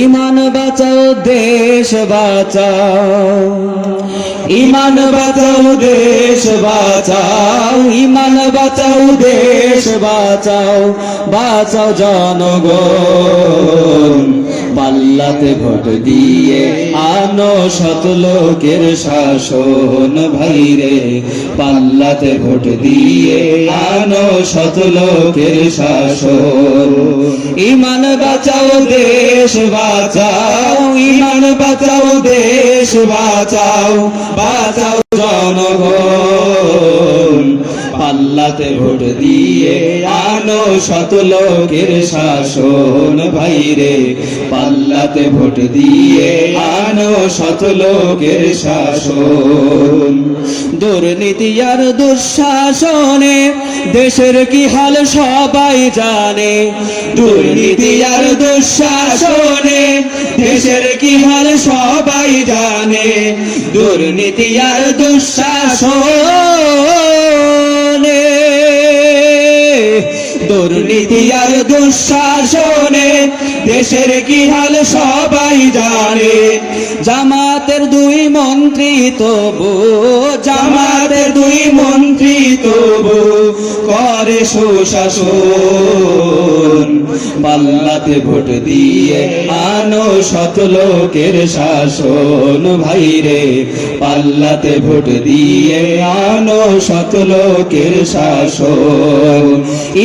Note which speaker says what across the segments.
Speaker 1: ইমান বাঁচাও দেশ বাঁচাও, ইমান বাঁচাও দেশ বাঁচাও, ইমান বাঁচাও দেশ বাঁচাও, বাঁচাও জনগণ। পাল্লাতে ভোট দিয়ে আনো সৎ লোকের শাসন ভাইরে, পাল্লাতে ভোট দিয়ে আনো সৎ লোকের শাসন। ইমান বাঁচাও দেশ বাঁচাও, ইমান বাঁচাও দেশ বাঁচাও, বাঁচাও জনগণ। পাল্লাতে ভোট দিয়ে আনো সৎ লোকের শাসন ভাইরে, পাল্লাতে ভোট দিয়ে আনো সৎ লোকের শাসন। দুর্নীতি আর দুঃশাসনে দেশের কি হাল সবাই জানে, দুর্নীতি আর দুঃশাসনে দেশের কি হাল সবাই জানে, দুর্নীতি আর দুঃশাসনে, দুর্নীতি আর দুঃশাসনে দেশের কি হাল সবাই জানে। জামাতের দুই মন্ত্রী তবু, জামাতের দুই মন্ত্রী তবু করে সুশাসন। পাল্লাতে ভোট দিয়ে আনো সৎ লোকের শাসন ভাইরে, পাল্লাতে ভোট দিয়ে আনো সৎ লোকের শাসন।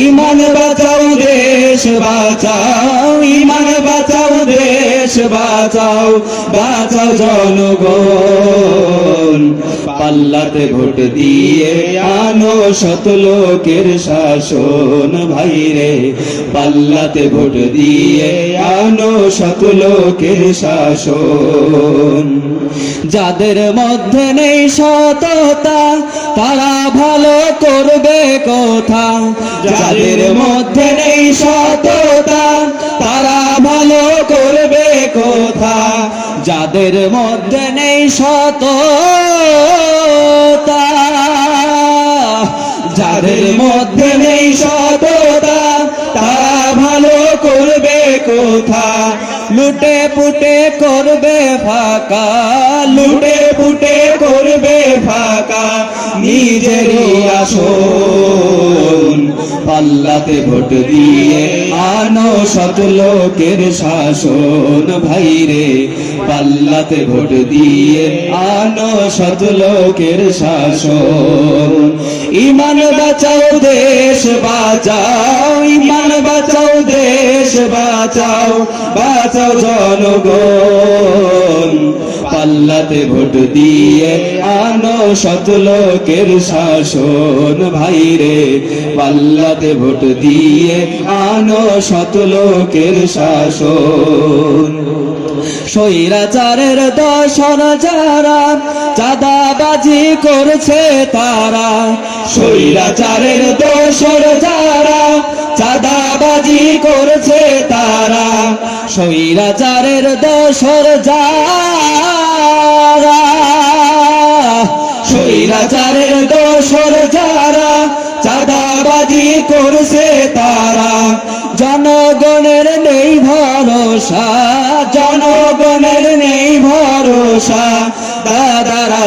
Speaker 1: ইমান বাঁচাও দেশ বাঁচাও, ইমান বাঁচাও দেশ বাঁচাও, বাঁচাও জনগণ। পাল্লাতে ভোট দিয়ে আনো সৎ লোকের শাসন ভাইরে, পাল্লাতে ভোট দিয়ে আনো সৎ লোকের শাসন। যাদের মধ্যে নেই সততা তারা ভালো করবে কথা, যাদের মধ্যে নেই সততা তারা ভালো করবে কথা, যাদের মধ্যে নেই সততা, যাদের মধ্যে নেই সততা তারা ভালো করবে কথা। লুটে পুটে করবে ফাঁকা, লুটে পুটে করবে ফাঁকা নিজেরই আসন। পাল্লাতে ভোট দিয়ে আনো সৎ লোকের শাসন ভাইরে, পাল্লাতে ভোট দিয়ে আনো সৎ লোকের শাসন। ইমান বাঁচাও দেশ বাঁচাও, ইমান বাঁচাও দেশ বাঁচাও, বাঁচাও জনগণ। পাল্লাতে ভোট দিয়ে আনো সৎ লোকের শাসন ভাইরে, পাল্লাতে ভোট দিয়ে আনো সৎ লোকের শাসন। স্বৈরাচারের দোসর যারা চাঁদাবাজি করছে তারা, স্বৈরাচারের দোসর যারা চাঁদাবাজি করছে তারা, স্বৈরাচারের দোসর যারা, স্বৈরাচারের দোসর যারা চাঁদাবাজি করছে তারা। জনগণের নেই ভরসা, জনগণের নেই ভরসা, দাদারা